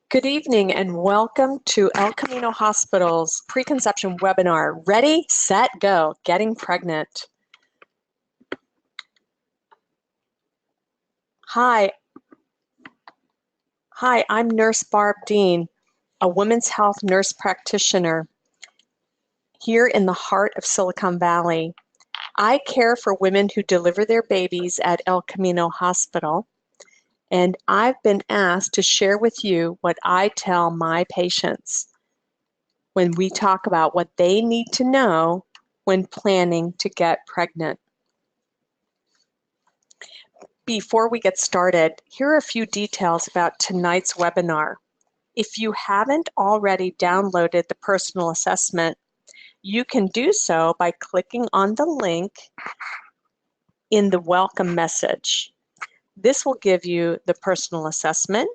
Good evening and welcome to El Camino Hospital's preconception webinar, Ready, Set, Go, Getting Pregnant. Hi, I'm Nurse Barb Dean, a women's health nurse practitioner here in the heart of Silicon Valley. I care for women who deliver their babies at El Camino Hospital, and I've been asked to share with you what I tell my patients when we talk about what they need to know when planning to get pregnant. Before we get started, here are a few details about tonight's webinar. If you haven't already downloaded the personal assessment, you can do so by clicking on the link in the welcome message. This will give you the personal assessment,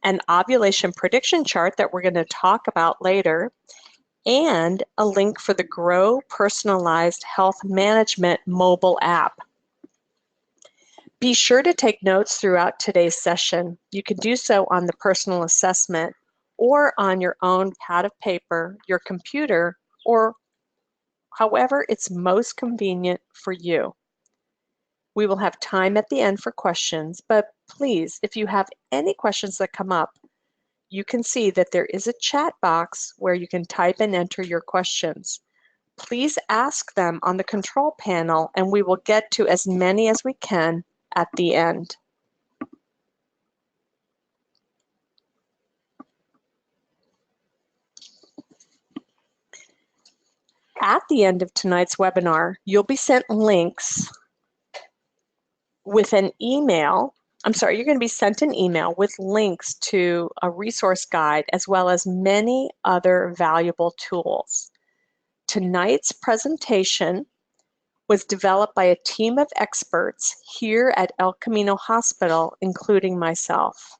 an ovulation prediction chart that we're going to talk about later, and a link for the Grow Personalized Health Management mobile app. Be sure to take notes throughout today's session. You can do so on the personal assessment or on your own pad of paper, your computer, or however it's most convenient for you. We will have time at the end for questions, but please, if you have any questions that come up, you can see that there is a chat box where you can type and enter your questions. Please ask them on the control panel and we will get to as many as we can at the end. At the end of tonight's webinar, you'll be sent links with an email. You're going to be sent an email with links to a resource guide as well as many other valuable tools. Tonight's presentation was developed by a team of experts here at El Camino Hospital, including myself.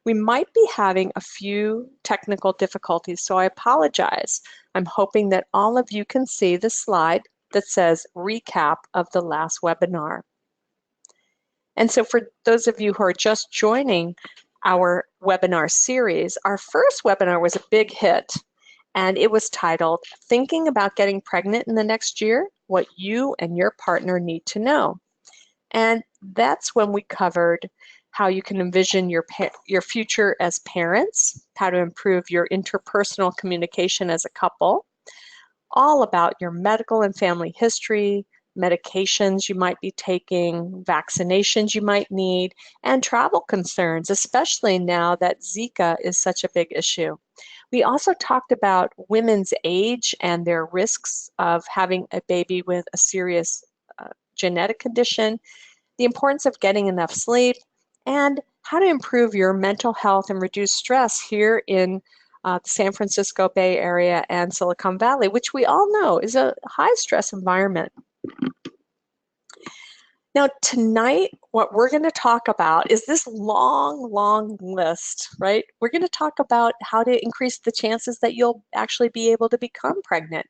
We might be having a few technical difficulties, so I apologize. I'm hoping that all of you can see the slide that says recap of the last webinar. And so for those of you who are just joining our webinar series, our first webinar was a big hit, and it was titled, Thinking About Getting Pregnant in the Next Year, What You and Your Partner Need to Know. And that's when we covered how you can envision your future as parents, how to improve your interpersonal communication as a couple, all about your medical and family history, medications you might be taking, vaccinations you might need, and travel concerns, especially now that Zika is such a big issue. We also talked about women's age and their risks of having a baby with a serious genetic condition, the importance of getting enough sleep, and how to improve your mental health and reduce stress here in the San Francisco Bay Area and Silicon Valley, which we all know is a high stress environment. Now tonight, what we're going to talk about is this long list, right? We're going to talk about how to increase the chances that you'll actually be able to become pregnant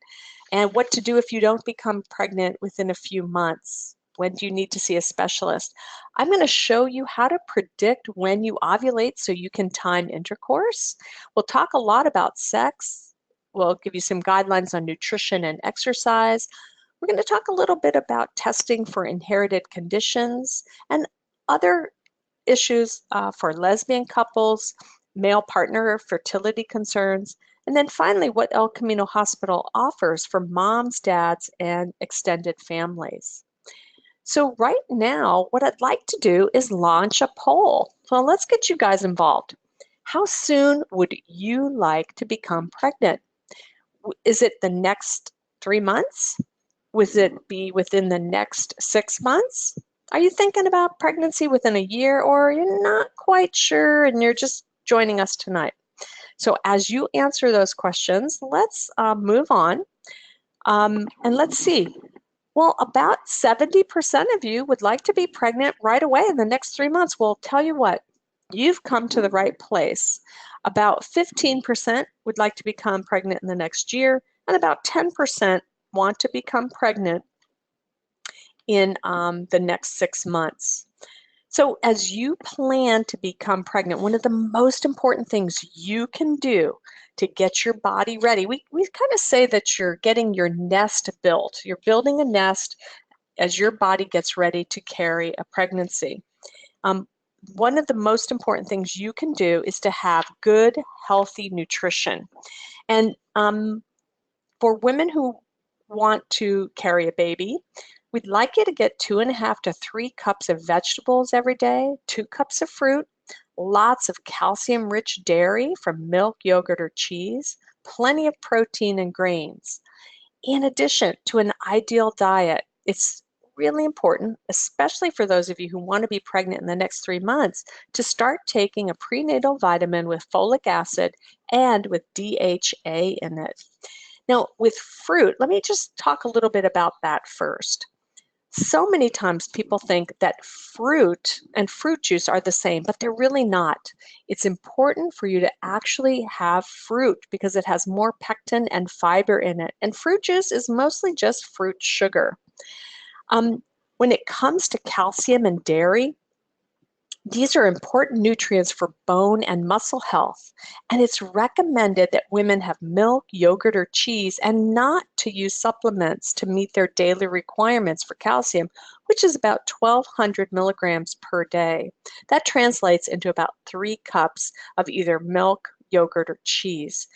and what to do if you don't become pregnant within a few months. When do you need to see a specialist? I'm going to show you how to predict when you ovulate so you can time intercourse. We'll talk a lot about sex. We'll give you some guidelines on nutrition and exercise. We're going to talk a little bit about testing for inherited conditions and other issues for lesbian couples, male partner fertility concerns, and then finally what El Camino Hospital offers for moms, dads, and extended families. So right now, what I'd like to do is launch a poll. So let's get you guys involved. How soon would you like to become pregnant? Is it the next 3 months? Would it be within the next 6 months? Are you thinking about pregnancy within a year, or you're not quite sure and you're just joining us tonight? So as you answer those questions, let's move on and let's see. Well, about 70% of you would like to be pregnant right away in the next 3 months. Well, tell you what, you've come to the right place. About 15% would like to become pregnant in the next year, and about 10% want to become pregnant in the next 6 months. So as you plan to become pregnant, one of the most important things you can do to get your body ready, we kind of say that you're getting your nest built. You're building a nest as your body gets ready to carry a pregnancy. Um, one of the most important things you can do is to have good, healthy nutrition. And for women who want to carry a baby, we'd like you to get 2.5 to 3 cups of vegetables every day, 2 cups of fruit, lots of calcium-rich dairy from milk, yogurt, or cheese, plenty of protein and grains. In addition to an ideal diet, it's really important, especially for those of you who want to be pregnant in the next 3 months, to start taking a prenatal vitamin with folic acid and with DHA in it. Now, with fruit, let me just talk a little bit about that first. So many times people think that fruit and fruit juice are the same, but they're really not. It's important for you to actually have fruit because it has more pectin and fiber in it. And fruit juice is mostly just fruit sugar. When it comes to calcium and dairy, these are important nutrients for bone and muscle health, and it's recommended that women have milk, yogurt, or cheese and not to use supplements to meet their daily requirements for calcium, which is about 1,200 milligrams per day. That translates into about 3 cups of either milk, yogurt, or cheese.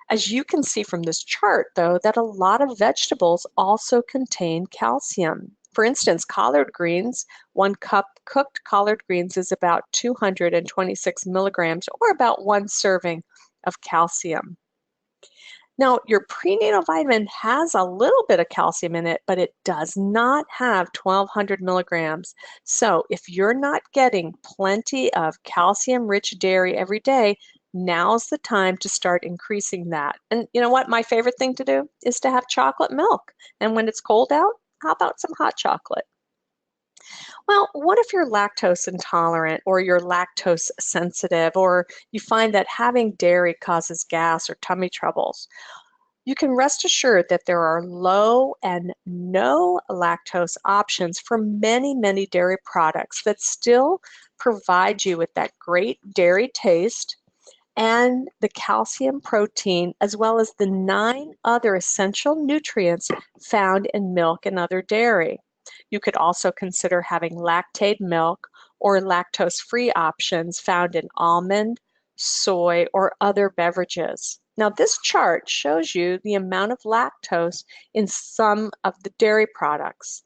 As you can see from this chart, though, that a lot of vegetables also contain calcium. For instance, collard greens, 1 cup cooked collard greens is about 226 milligrams, or about 1 serving of calcium. Now, your prenatal vitamin has a little bit of calcium in it, but it does not have 1,200 milligrams. So if you're not getting plenty of calcium-rich dairy every day, now's the time to start increasing that. And you know what? My favorite thing to do is to have chocolate milk. And when it's cold out, how about some hot chocolate? Well, what if you're lactose intolerant or you're lactose sensitive, or you find that having dairy causes gas or tummy troubles? You can rest assured that there are low and no lactose options for many, many dairy products that still provide you with that great dairy taste and the calcium, protein, as well as the 9 other essential nutrients found in milk and other dairy. You could also consider having Lactaid milk or lactose-free options found in almond, soy, or other beverages. Now, this chart shows you the amount of lactose in some of the dairy products.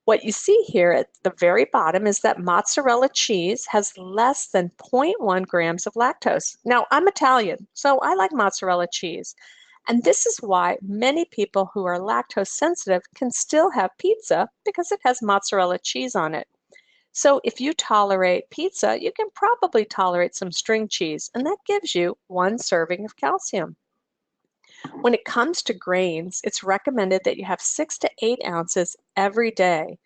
What you see here at the very bottom is that mozzarella cheese has less than 0.1 grams of lactose. Now, I'm Italian, so I like mozzarella cheese. And this is why many people who are lactose sensitive can still have pizza because it has mozzarella cheese on it. So if you tolerate pizza, you can probably tolerate some string cheese, and that gives you 1 serving of calcium. When it comes to grains, it's recommended that you have 6 to 8 ounces every day.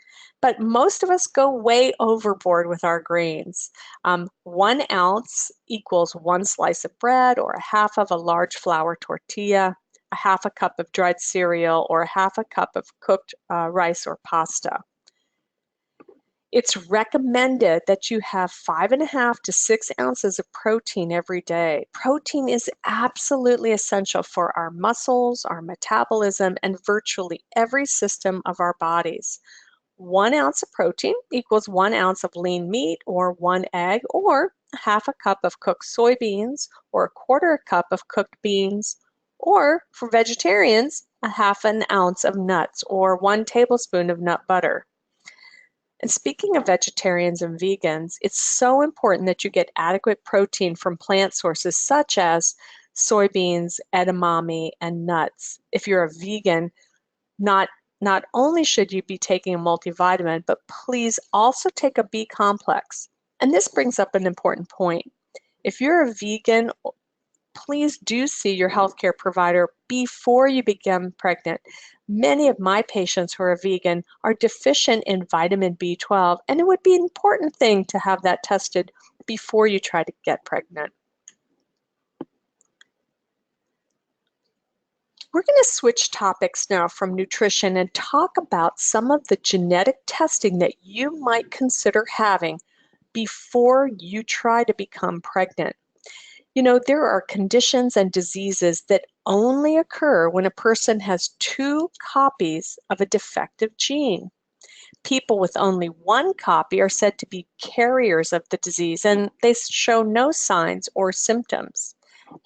But most of us go way overboard with our grains. 1 ounce equals 1 slice of bread or a half of a large flour tortilla, a half a cup of dried cereal, or a half a cup of cooked rice or pasta. It's recommended that you have 5.5 to 6 ounces of protein every day. Protein is absolutely essential for our muscles, our metabolism, and virtually every system of our bodies. 1 ounce of protein equals 1 ounce of lean meat or 1 egg, or a half a cup of cooked soybeans, or a quarter cup of cooked beans, or for vegetarians, a half an ounce of nuts or 1 tablespoon of nut butter. And speaking of vegetarians and vegans, it's so important that you get adequate protein from plant sources such as soybeans, edamame, and nuts. If you're a vegan, not only should you be taking a multivitamin, but please also take a B complex. And this brings up an important point. If you're a vegan, please do see your healthcare provider before you become pregnant. Many of my patients who are vegan are deficient in vitamin B12, and it would be an important thing to have that tested before you try to get pregnant. We're going to switch topics now from nutrition and talk about some of the genetic testing that you might consider having before you try to become pregnant. You know, there are conditions and diseases that only occur when a person has two copies of a defective gene. People with only one copy are said to be carriers of the disease, and they show no signs or symptoms.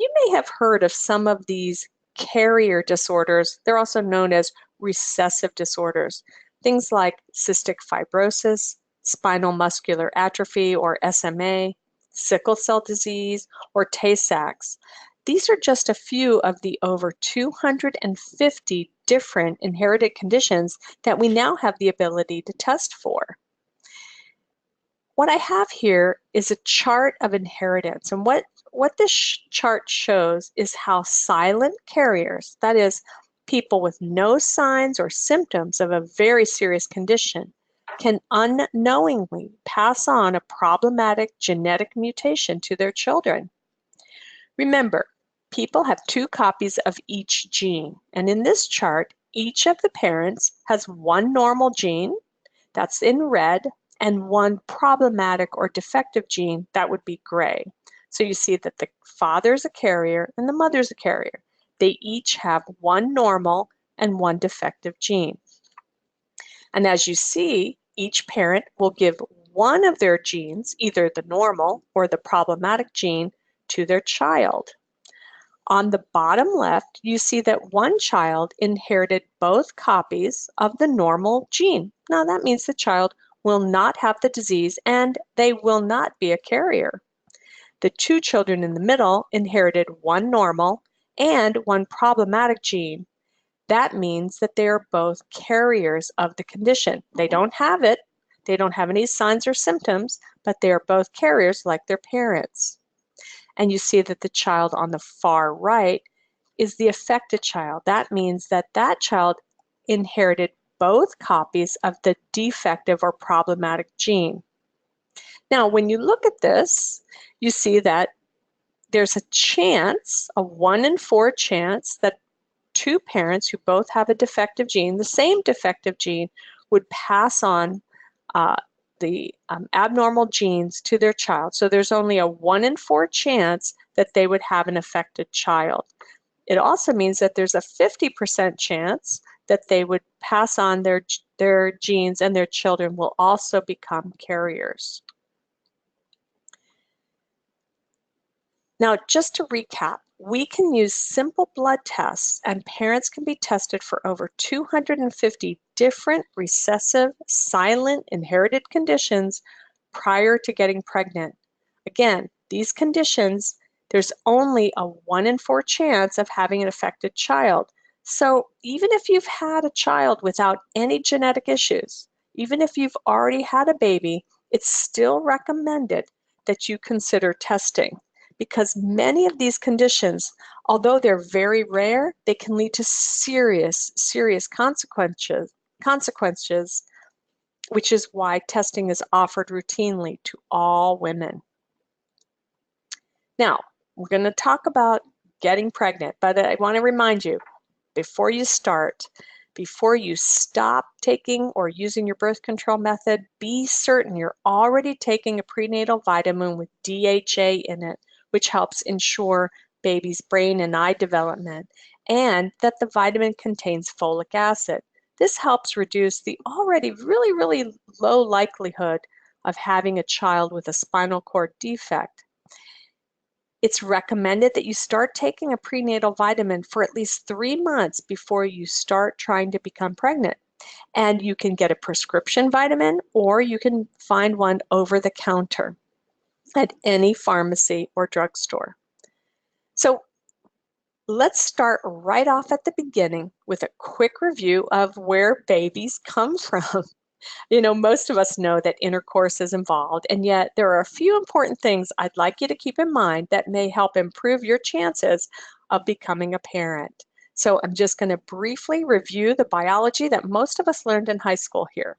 You may have heard of some of these carrier disorders. They're also known as recessive disorders. Things like cystic fibrosis, spinal muscular atrophy or SMA, sickle cell disease, or Tay-Sachs. These are just a few of the over 250 different inherited conditions that we now have the ability to test for. What I have here is a chart of inheritance, and what this chart shows is how silent carriers, that is, people with no signs or symptoms of a very serious condition, can unknowingly pass on a problematic genetic mutation to their children. Remember, people have two copies of each gene, and in this chart, each of the parents has one normal gene, that's in red, and one problematic or defective gene, that would be gray. So you see that the father's a carrier and the mother's a carrier. They each have one normal and one defective gene. And as you see, each parent will give one of their genes, either the normal or the problematic gene, to their child. On the bottom left, you see that one child inherited both copies of the normal gene. Now that means the child will not have the disease and they will not be a carrier. The two children in the middle inherited one normal and one problematic gene. That means that they are both carriers of the condition. They don't have it, they don't have any signs or symptoms, but they are both carriers like their parents. And you see that the child on the far right is the affected child. That means that that child inherited both copies of the defective or problematic gene. Now, when you look at this, you see that there's a chance, a 1 in 4 chance, that two parents who both have a defective gene, the same defective gene, would pass on the abnormal genes to their child. So there's only a 1 in 4 chance that they would have an affected child. It also means that there's a 50% chance that they would pass on their genes and their children will also become carriers. Now, just to recap, we can use simple blood tests and parents can be tested for over 250 different recessive, silent, inherited conditions prior to getting pregnant. Again, these conditions, there's only a 1 in 4 chance of having an affected child. So even if you've had a child without any genetic issues, even if you've already had a baby, it's still recommended that you consider testing, because many of these conditions, although they're very rare, they can lead to serious consequences, which is why testing is offered routinely to all women. Now, we're going to talk about getting pregnant, but I want to remind you, before you start, before you stop taking or using your birth control method, be certain you're already taking a prenatal vitamin with DHA in it, which helps ensure baby's brain and eye development, and that the vitamin contains folic acid. This helps reduce the already really low likelihood of having a child with a spinal cord defect. It's recommended that you start taking a prenatal vitamin for at least 3 months before you start trying to become pregnant. And you can get a prescription vitamin or you can find one over the counter at any pharmacy or drugstore. So let's start right off at the beginning with a quick review of where babies come from. You know, most of us know that intercourse is involved, and yet there are a few important things I'd like you to keep in mind that may help improve your chances of becoming a parent. So I'm just going to briefly review the biology that most of us learned in high school here.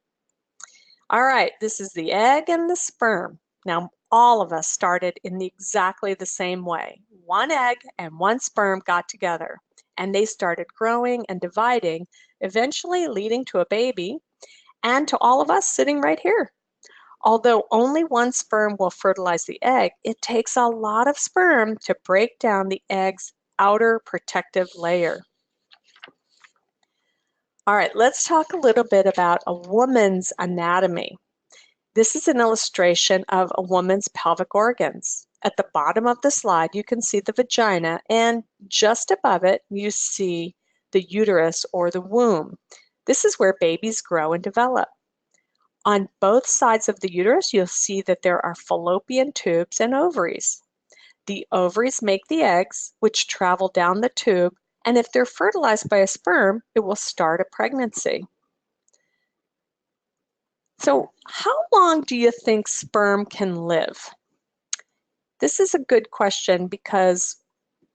All right, this is the egg and the sperm. Now, all of us started in exactly the same way. One egg and one sperm got together. and they started growing and dividing, eventually leading to a baby and to all of us sitting right here. Although only one sperm will fertilize the egg, it takes a lot of sperm to break down the egg's outer protective layer. All right, let's talk a little bit about a woman's anatomy. This is an illustration of a woman's pelvic organs. At the bottom of the slide, you can see the vagina, and just above it, you see the uterus or the womb. This is where babies grow and develop. On both sides of the uterus, you'll see that there are fallopian tubes and ovaries. The ovaries make the eggs, which travel down the tube, and if they're fertilized by a sperm, it will start a pregnancy. So, how long do you think sperm can live? This is a good question because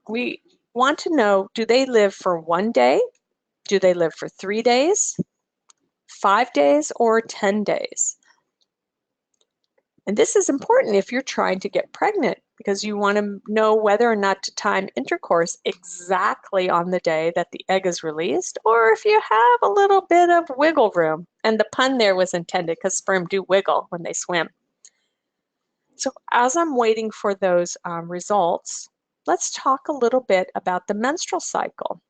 we want to know, do they live for 1 day? Do they live for 3 days, 5 days, or 10 days? And this is important if you're trying to get pregnant because you want to know whether or not to time intercourse exactly on the day that the egg is released, or if you have a little bit of wiggle room. And the pun there was intended because sperm do wiggle when they swim. So as I'm waiting for those results, let's talk a little bit about the menstrual cycle.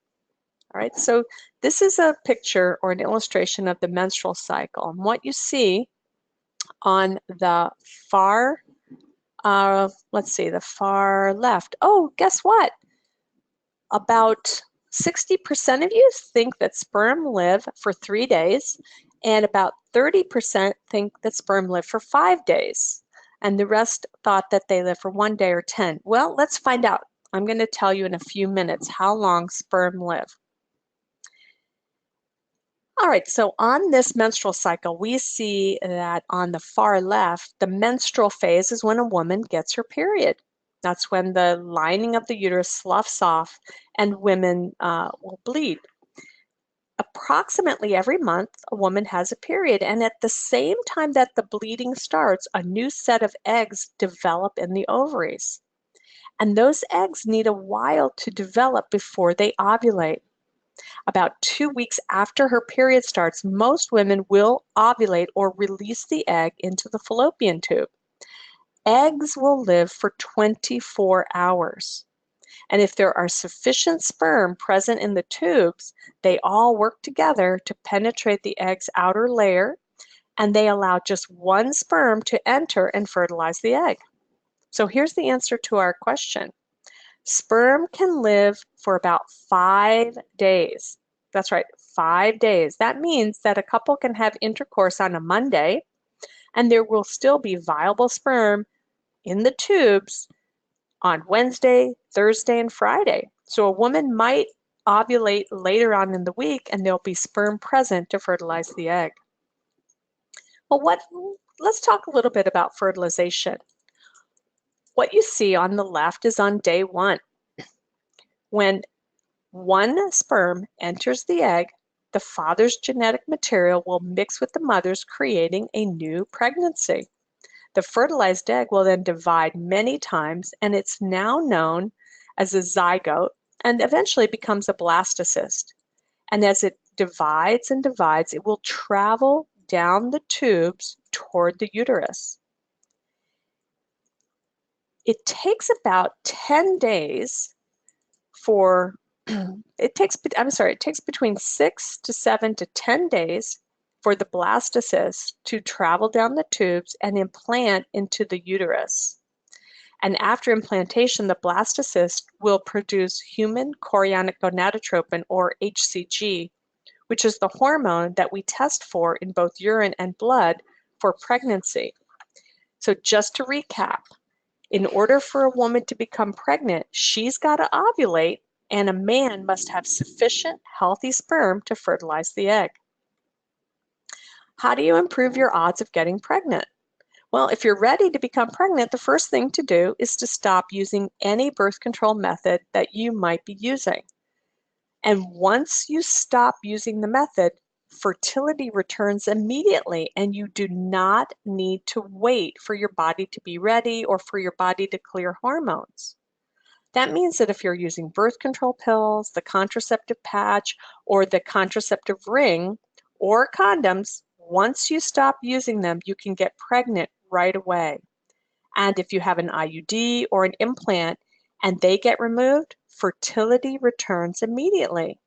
All right, so this is a picture or an illustration of the menstrual cycle. And what you see on the far, the far left. Oh, guess what? About 60% of you think that sperm live for 3 days, and about 30% think that sperm live for 5 days. And the rest thought that they live for 1 day or 10. Well, let's find out. I'm going to tell you in a few minutes how long sperm live. All right, so on this menstrual cycle, we see that on the far left, the menstrual phase is when a woman gets her period. That's when the lining of the uterus sloughs off and women will bleed. Approximately every month, a woman has a period, and at the same time that the bleeding starts, a new set of eggs develop in the ovaries. And those eggs need a while to develop before they ovulate. About 2 weeks after her period starts, most women will ovulate or release the egg into the fallopian tube. Eggs will live for 24 hours. And if there are sufficient sperm present in the tubes, they all work together to penetrate the egg's outer layer, and they allow just one sperm to enter and fertilize the egg. So here's the answer to our question. Sperm can live for about 5 days. That's right, 5 days. That means that a couple can have intercourse on a Monday, and there will still be viable sperm in the tubes on Wednesday, Thursday, and Friday. So a woman might ovulate later on in the week, and there'll be sperm present to fertilize the egg. Well, let's talk a little bit about fertilization. What you see on the left is on day 1. When one sperm enters the egg, the father's genetic material will mix with the mother's, creating a new pregnancy. The fertilized egg will then divide many times, and it's now known as a zygote and eventually becomes a blastocyst. And as it divides and divides, it will travel down the tubes toward the uterus. It takes about 10 days for it takes between 6 to 7 to 10 days for the blastocyst to travel down the tubes and implant into the uterus. And after implantation, the blastocyst will produce human chorionic gonadotropin, or HCG, which is the hormone that we test for in both urine and blood for pregnancy. So just to recap, in order for a woman to become pregnant, she's got to ovulate, and a man must have sufficient healthy sperm to fertilize the egg. How do you improve your odds of getting pregnant? Well, if you're ready to become pregnant, the first thing to do is to stop using any birth control method that you might be using. And once you stop using the method, fertility returns immediately, and you do not need to wait for your body to be ready or for your body to clear hormones. That means that if you're using birth control pills, the contraceptive patch, or the contraceptive ring, or condoms, once you stop using them, you can get pregnant right away. And if you have an IUD or an implant and they get removed, fertility returns immediately.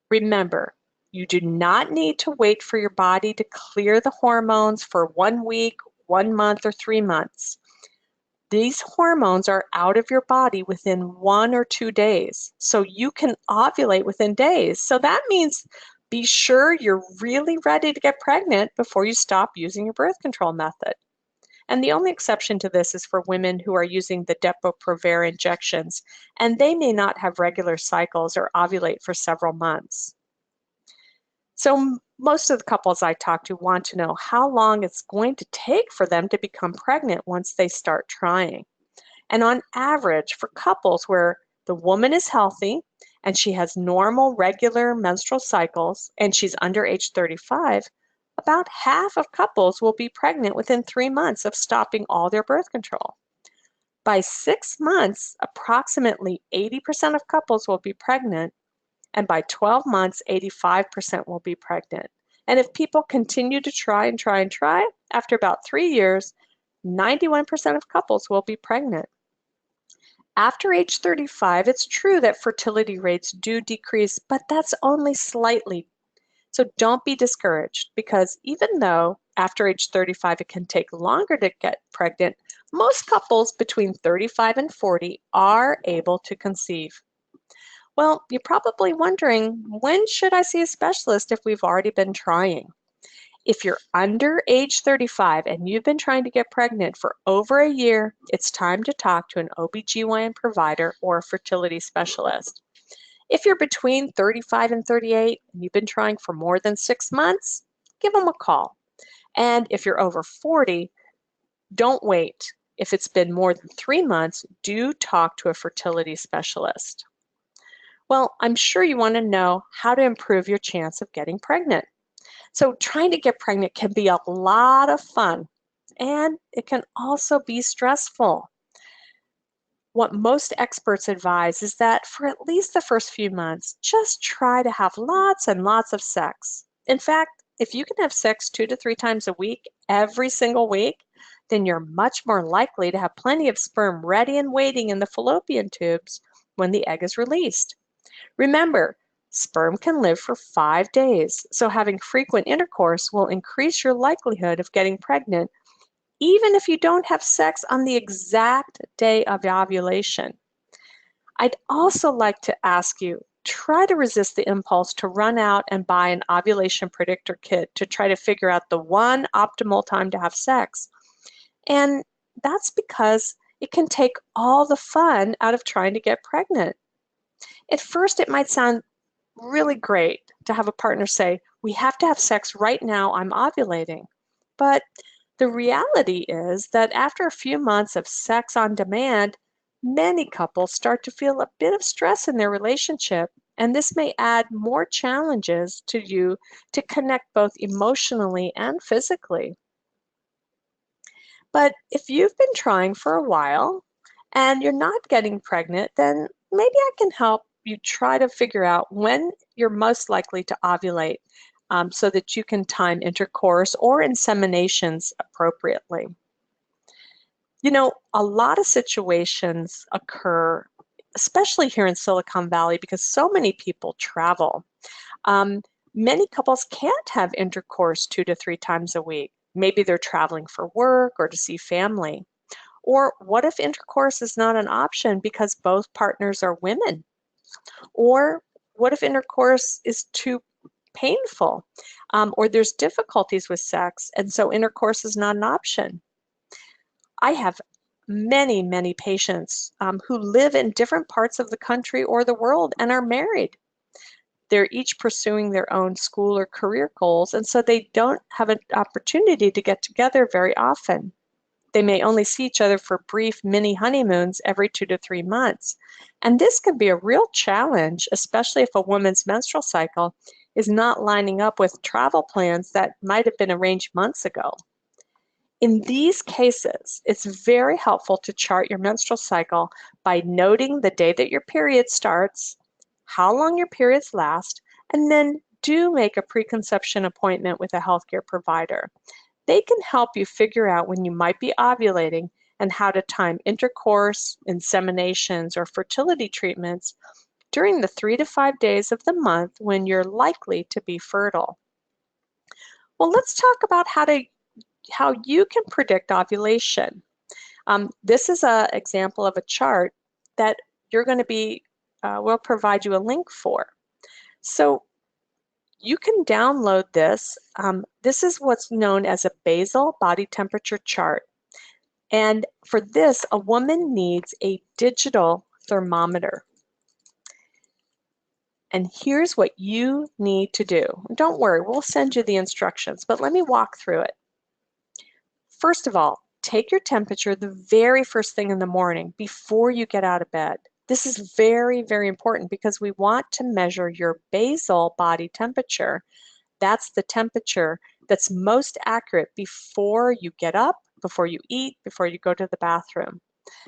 Remember, you do not need to wait for your body to clear the hormones for 1 week, 1 month, or 3 months. These hormones are out of your body within 1 or 2 days, so you can ovulate within days. So that means be sure you're really ready to get pregnant before you stop using your birth control method. And the only exception to this is for women who are using the Depo-Provera injections, and they may not have regular cycles or ovulate for several months. So most of the couples I talk to want to know how long it's going to take for them to become pregnant once they start trying. And on average, for couples where the woman is healthy and she has normal, regular menstrual cycles and she's under age 35, about half of couples will be pregnant within 3 months of stopping all their birth control. By 6 months, approximately 80% of couples will be pregnant, and by 12 months, 85% will be pregnant. And if people continue to try and try and try, after about 3 years, 91% of couples will be pregnant. After age 35, it's true that fertility rates do decrease, but that's only slightly. So don't be discouraged, because even though after age 35 it can take longer to get pregnant, most couples between 35 and 40 are able to conceive. Well, you're probably wondering, when should I see a specialist if we've already been trying? If you're under age 35 and you've been trying to get pregnant for over a year, it's time to talk to an OBGYN provider or a fertility specialist. If you're between 35 and 38 and you've been trying for more than 6 months, give them a call. And if you're over 40, don't wait. If it's been more than 3 months, do talk to a fertility specialist. Well, I'm sure you want to know how to improve your chance of getting pregnant. So trying to get pregnant can be a lot of fun, and it can also be stressful. What most experts advise is that for at least the first few months, just try to have lots and lots of sex. In fact, if you can have sex 2 to 3 times a week, every single week, then you're much more likely to have plenty of sperm ready and waiting in the fallopian tubes when the egg is released. Remember, sperm can live for 5 days, so having frequent intercourse will increase your likelihood of getting pregnant, even if you don't have sex on the exact day of ovulation. I'd also like to ask you, try to resist the impulse to run out and buy an ovulation predictor kit to try to figure out the one optimal time to have sex. And that's because it can take all the fun out of trying to get pregnant. At first, it might sound really great to have a partner say, "We have to have sex right now, I'm ovulating." But the reality is that after a few months of sex on demand, many couples start to feel a bit of stress in their relationship, and this may add more challenges to you to connect both emotionally and physically. But if you've been trying for a while and you're not getting pregnant, then maybe I can help you try to figure out when you're most likely to ovulate, so that you can time intercourse or inseminations appropriately. You know, a lot of situations occur, especially here in Silicon Valley, because so many people travel. Um, Many couples can't have intercourse 2 to 3 times a week. Maybe they're traveling for work or to see family. Or what if intercourse is not an option because both partners are women? Or what if intercourse is too painful, or there's difficulties with sex, and so intercourse is not an option? I have many, many patients who live in different parts of the country or the world and are married. They're each pursuing their own school or career goals, and so they don't have an opportunity to get together very often. They may only see each other for brief mini honeymoons every 2 to 3 months. And this can be a real challenge, especially if a woman's menstrual cycle is not lining up with travel plans that might have been arranged months ago. In these cases, it's very helpful to chart your menstrual cycle by noting the day that your period starts, how long your periods last, and then do make a preconception appointment with a healthcare provider. They can help you figure out when you might be ovulating and how to time intercourse, inseminations, or fertility treatments during the 3 to 5 days of the month when you're likely to be fertile. Well, let's talk about how you can predict ovulation. This is an example of a chart that you're going to be, we'll provide you a link for. So you can download this. This is what's known as a basal body temperature chart. And for this, a woman needs a digital thermometer. And here's what you need to do. Don't worry, we'll send you the instructions, but let me walk through it. First of all, take your temperature the very first thing in the morning before you get out of bed. This is very, very important because we want to measure your basal body temperature. That's the temperature that's most accurate before you get up, before you eat, before you go to the bathroom.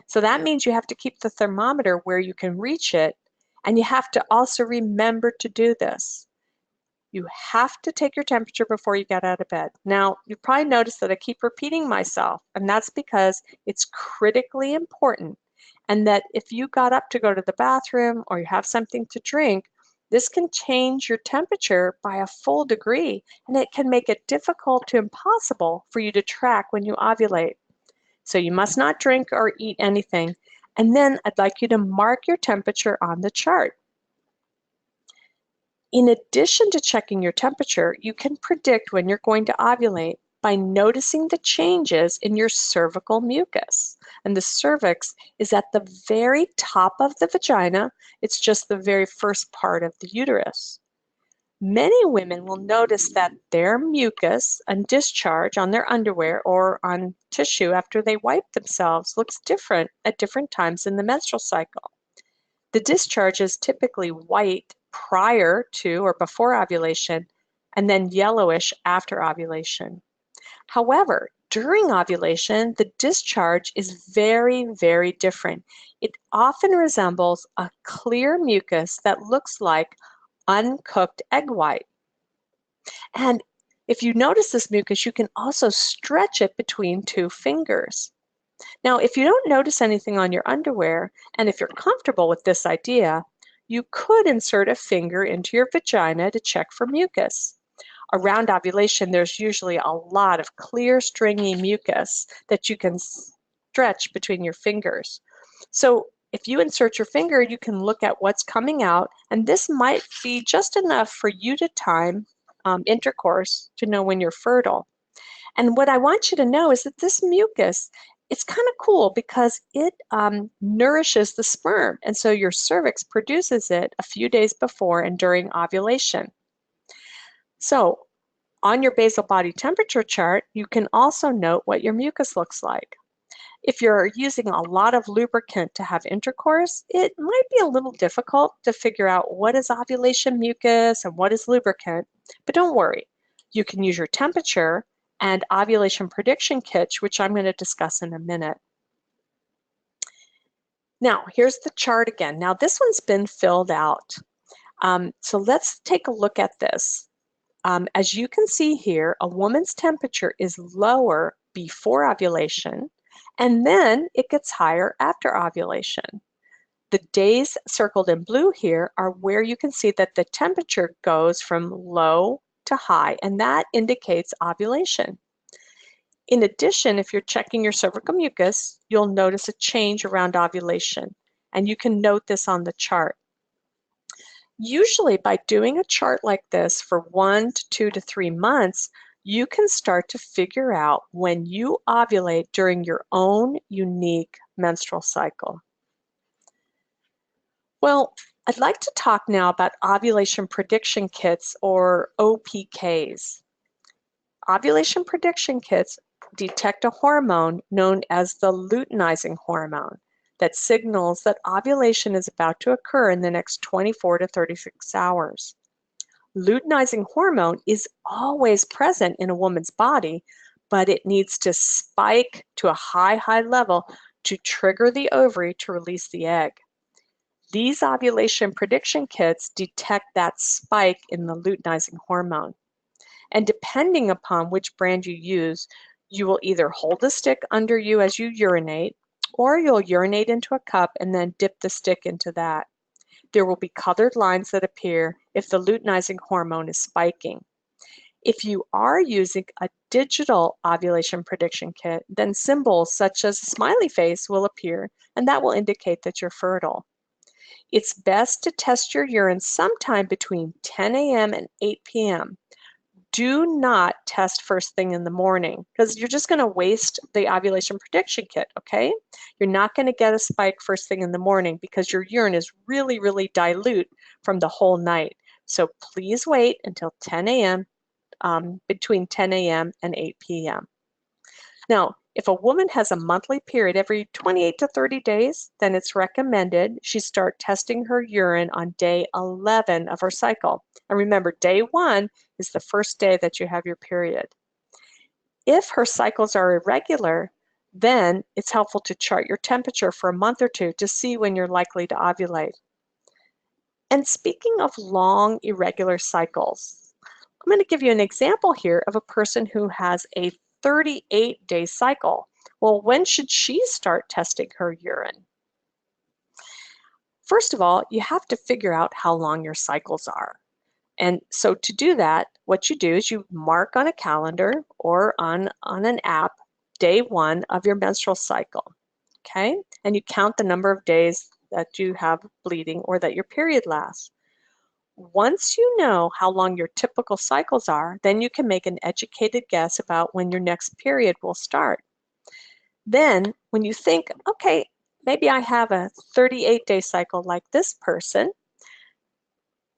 So that means you have to keep the thermometer where you can reach it, and you have to also remember to do this. You have to take your temperature before you get out of bed. Now, you've probably noticed that I keep repeating myself, and that's because it's critically important. And that if you got up to go to the bathroom or you have something to drink, this can change your temperature by a full degree, and it can make it difficult to impossible for you to track when you ovulate. So you must not drink or eat anything. And then I'd like you to mark your temperature on the chart. In addition to checking your temperature, you can predict when you're going to ovulate by noticing the changes in your cervical mucus. And the cervix is at the very top of the vagina. It's just the very first part of the uterus. Many women will notice that their mucus and discharge on their underwear or on tissue after they wipe themselves looks different at different times in the menstrual cycle. The discharge is typically white prior to or before ovulation, and then yellowish after ovulation. However, during ovulation, the discharge is very, very different. It often resembles a clear mucus that looks like uncooked egg white. And if you notice this mucus, you can also stretch it between two fingers. Now, if you don't notice anything on your underwear, and if you're comfortable with this idea, you could insert a finger into your vagina to check for mucus. Around ovulation, there's usually a lot of clear, stringy mucus that you can stretch between your fingers. So if you insert your finger, you can look at what's coming out, and this might be just enough for you to time intercourse to know when you're fertile. And what I want you to know is that this mucus, it's kind of cool because it nourishes the sperm. And so your cervix produces it a few days before and during ovulation. So on your basal body temperature chart, you can also note what your mucus looks like. If you're using a lot of lubricant to have intercourse, it might be a little difficult to figure out what is ovulation mucus and what is lubricant, but don't worry. You can use your temperature and ovulation prediction kits, which I'm going to discuss in a minute. Now, here's the chart again. Now, this one's been filled out. So let's take a look at this. As you can see here, a woman's temperature is lower before ovulation, and then it gets higher after ovulation. The days circled in blue here are where you can see that the temperature goes from low to high, and that indicates ovulation. In addition, if you're checking your cervical mucus, you'll notice a change around ovulation, and you can note this on the chart. Usually by doing a chart like this for 1 to 2 to 3 months, you can start to figure out when you ovulate during your own unique menstrual cycle. Well, I'd like to talk now about ovulation prediction kits, or OPKs. Ovulation prediction kits detect a hormone known as the luteinizing hormone that signals that ovulation is about to occur in the next 24 to 36 hours. Luteinizing hormone is always present in a woman's body, but it needs to spike to a high level to trigger the ovary to release the egg. These ovulation prediction kits detect that spike in the luteinizing hormone. And depending upon which brand you use, you will either hold a stick under you as you urinate, or you'll urinate into a cup and then dip the stick into that. There will be colored lines that appear if the luteinizing hormone is spiking. If you are using a digital ovulation prediction kit, then symbols such as a smiley face will appear, and that will indicate that you're fertile. It's best to test your urine sometime between 10 a.m. and 8 p.m. Do not test first thing in the morning because you're just going to waste the ovulation prediction kit, okay? You're not going to get a spike first thing in the morning because your urine is really dilute from the whole night. So please wait until 10 a.m., between 10 a.m. and 8 p.m. Now, if a woman has a monthly period every 28 to 30 days, then it's recommended she start testing her urine on day 11 of her cycle. And remember, day 1 is the first day that you have your period. If her cycles are irregular, then it's helpful to chart your temperature for a month or two to see when you're likely to ovulate. And speaking of long, irregular cycles, I'm going to give you an example here of a person who has a 38-day cycle. Well, when should she start testing her urine? First of all, you have to figure out how long your cycles are. And so to do that, what you do is you mark on a calendar or on an app day 1 of your menstrual cycle, okay? And you count the number of days that you have bleeding or that your period lasts. Once you know how long your typical cycles are, then you can make an educated guess about when your next period will start. Then, when you think, okay, maybe I have a 38-day cycle like this person,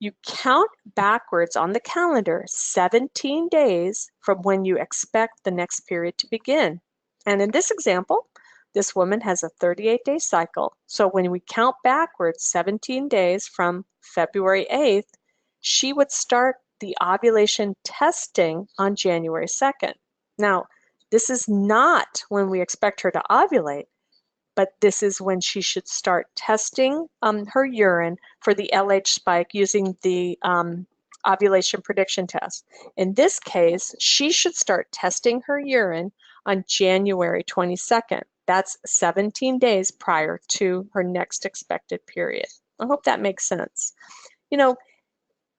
you count backwards on the calendar 17 days from when you expect the next period to begin. And in this example, this woman has a 38-day cycle. So when we count backwards 17 days from February 8th, she would start the ovulation testing on January 2nd. Now, this is not when we expect her to ovulate, but this is when she should start testing her urine for the LH spike using the ovulation prediction test. In this case, she should start testing her urine on January 22nd. That's 17 days prior to her next expected period. I hope that makes sense. You know,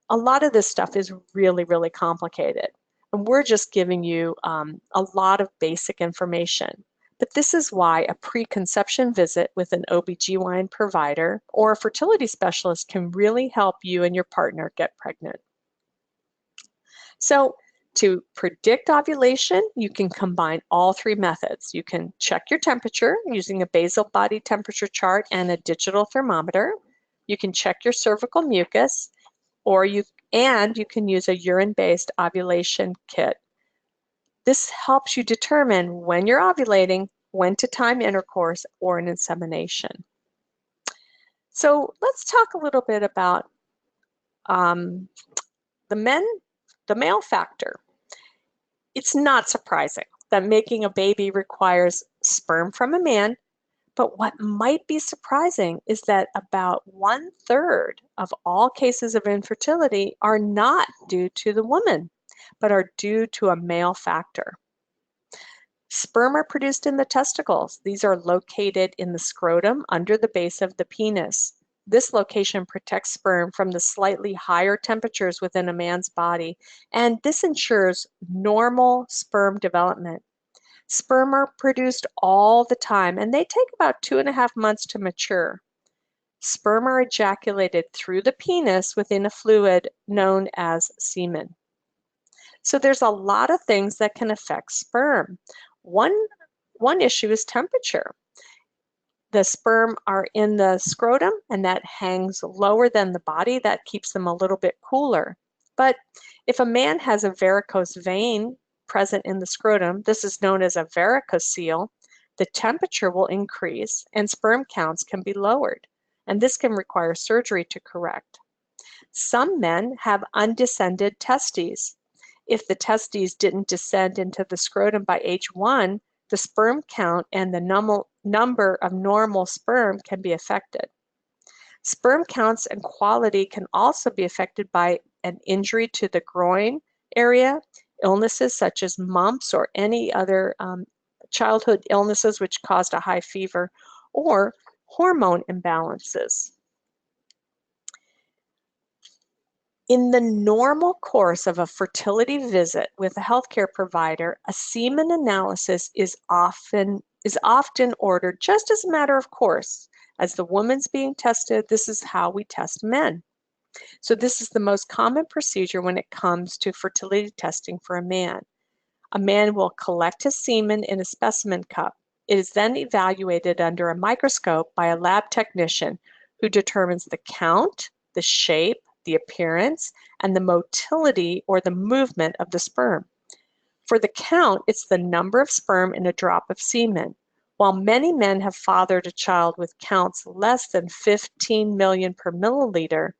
a lot of this stuff is really complicated, and we're just giving you a lot of basic information. But this is why a preconception visit with an OBGYN provider or a fertility specialist can really help you and your partner get pregnant. So to predict ovulation, you can combine all 3 methods. You can check your temperature using a basal body temperature chart and a digital thermometer. You can check your cervical mucus, or you can use a urine-based ovulation kit. This helps you determine when you're ovulating, when to time intercourse or an insemination. So let's talk a little bit about the male factor. It's not surprising that making a baby requires sperm from a man, but what might be surprising is that about 1/3 of all cases of infertility are not due to the woman, but are due to a male factor. Sperm are produced in the testicles. These are located in the scrotum under the base of the penis. This location protects sperm from the slightly higher temperatures within a man's body, and this ensures normal sperm development. Sperm are produced all the time, and they take about 2.5 months to mature. Sperm are ejaculated through the penis within a fluid known as semen. So there's a lot of things that can affect sperm. One issue is temperature. The sperm are in the scrotum, and that hangs lower than the body. That keeps them a little bit cooler. But if a man has a varicose vein present in the scrotum, this is known as a varicocele, the temperature will increase and sperm counts can be lowered. And this can require surgery to correct. Some men have undescended testes. If the testes didn't descend into the scrotum by age 1, the sperm count and the number of normal sperm can be affected. Sperm counts and quality can also be affected by an injury to the groin area, illnesses such as mumps or any other childhood illnesses which caused a high fever, or hormone imbalances. In the normal course of a fertility visit with a healthcare provider, a semen analysis is often ordered just as a matter of course. As the woman's being tested, this is how we test men. So this is the most common procedure when it comes to fertility testing for a man. A man will collect his semen in a specimen cup. It is then evaluated under a microscope by a lab technician who determines the count, the shape, the appearance, and the motility or the movement of the sperm. For the count, it's the number of sperm in a drop of semen. While many men have fathered a child with counts less than 15 million per milliliter,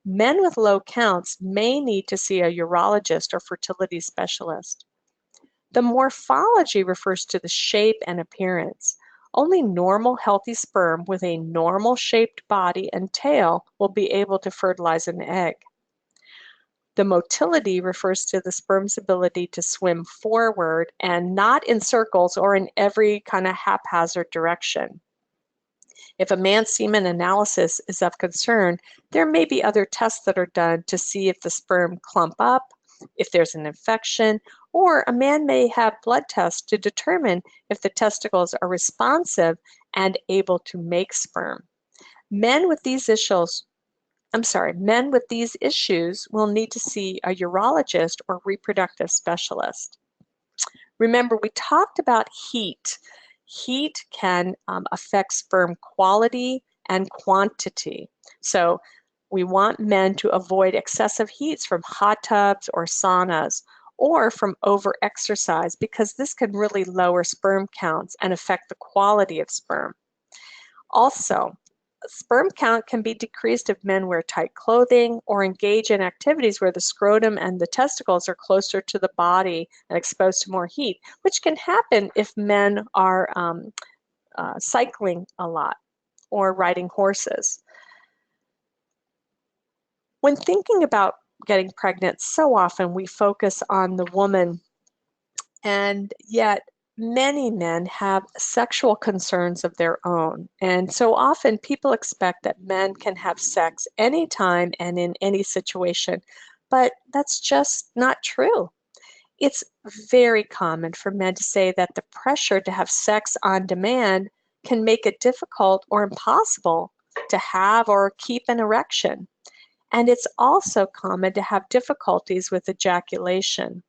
men with low counts may need to see a urologist or fertility specialist. The morphology refers to the shape and appearance. Only normal, healthy sperm with a normal shaped body and tail will be able to fertilize an egg. The motility refers to the sperm's ability to swim forward and not in circles or in every kind of haphazard direction. If a man's semen analysis is of concern, there may be other tests that are done to see if the sperm clump up, if there's an infection, or a man may have blood tests to determine if the testicles are responsive and able to make sperm. Men with these issues will need to see a urologist or reproductive specialist. Remember, we talked about heat. Heat can affect sperm quality and quantity. So we want men to avoid excessive heats from hot tubs or saunas or from over-exercise because this can really lower sperm counts and affect the quality of sperm. Also, sperm count can be decreased if men wear tight clothing or engage in activities where the scrotum and the testicles are closer to the body and exposed to more heat, which can happen if men are cycling a lot or riding horses. When thinking about getting pregnant, so often we focus on the woman, and yet many men have sexual concerns of their own. And so often people expect that men can have sex anytime and in any situation, but that's just not true. It's very common for men to say that the pressure to have sex on demand can make it difficult or impossible to have or keep an erection. And it's also common to have difficulties with ejaculation.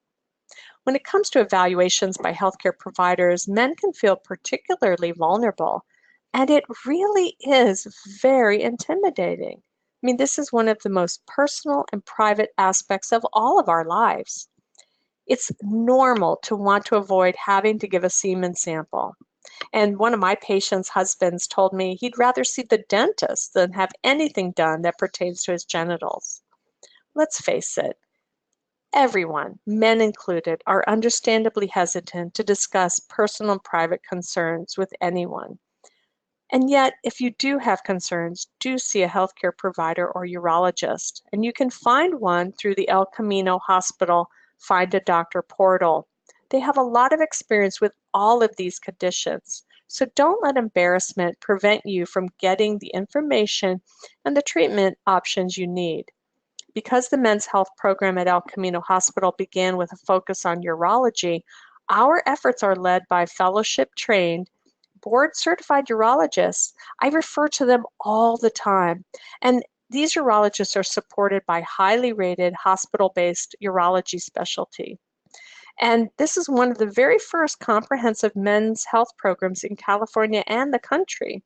When it comes to evaluations by healthcare providers, men can feel particularly vulnerable, and it really is very intimidating. I mean, this is one of the most personal and private aspects of all of our lives. It's normal to want to avoid having to give a semen sample. And one of my patients' husbands told me he'd rather see the dentist than have anything done that pertains to his genitals. Let's face it, everyone, men included, are understandably hesitant to discuss personal and private concerns with anyone. And yet, if you do have concerns, do see a healthcare provider or urologist. And you can find one through the El Camino Hospital Find a Doctor portal. They have a lot of experience with all of these conditions. So don't let embarrassment prevent you from getting the information and the treatment options you need. Because the men's health program at El Camino Hospital began with a focus on urology, our efforts are led by fellowship-trained, board-certified urologists. I refer to them all the time. And these urologists are supported by highly rated hospital-based urology specialty. And this is one of the very first comprehensive men's health programs in California and the country.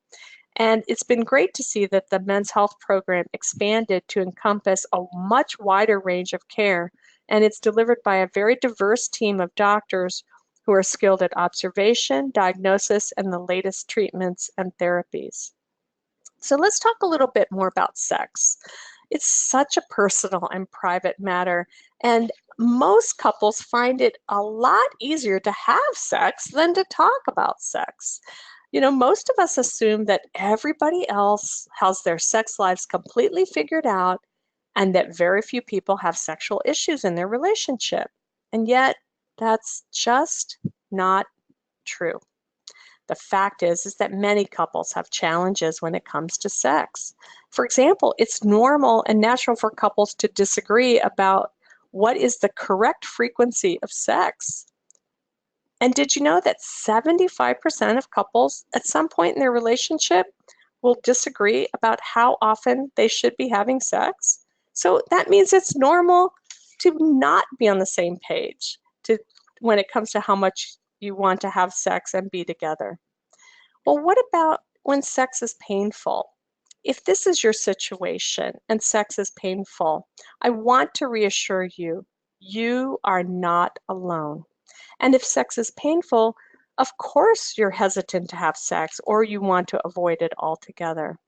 And it's been great to see that the men's health program expanded to encompass a much wider range of care. And it's delivered by a very diverse team of doctors who are skilled at observation, diagnosis, and the latest treatments and therapies. So let's talk a little bit more about sex. It's such a personal and private matter, and most couples find it a lot easier to have sex than to talk about sex. Most of us assume that everybody else has their sex lives completely figured out and that very few people have sexual issues in their relationship. And yet, that's just not true. The fact is that many couples have challenges when it comes to sex. For example, it's normal and natural for couples to disagree about what is the correct frequency of sex. And did you know that 75% of couples at some point in their relationship will disagree about how often they should be having sex? So that means it's normal to not be on the same page when it comes to how much you want to have sex and be together. Well, what about when sex is painful? If this is your situation and sex is painful, I want to reassure you, you are not alone. And if sex is painful, of course you're hesitant to have sex or you want to avoid it altogether.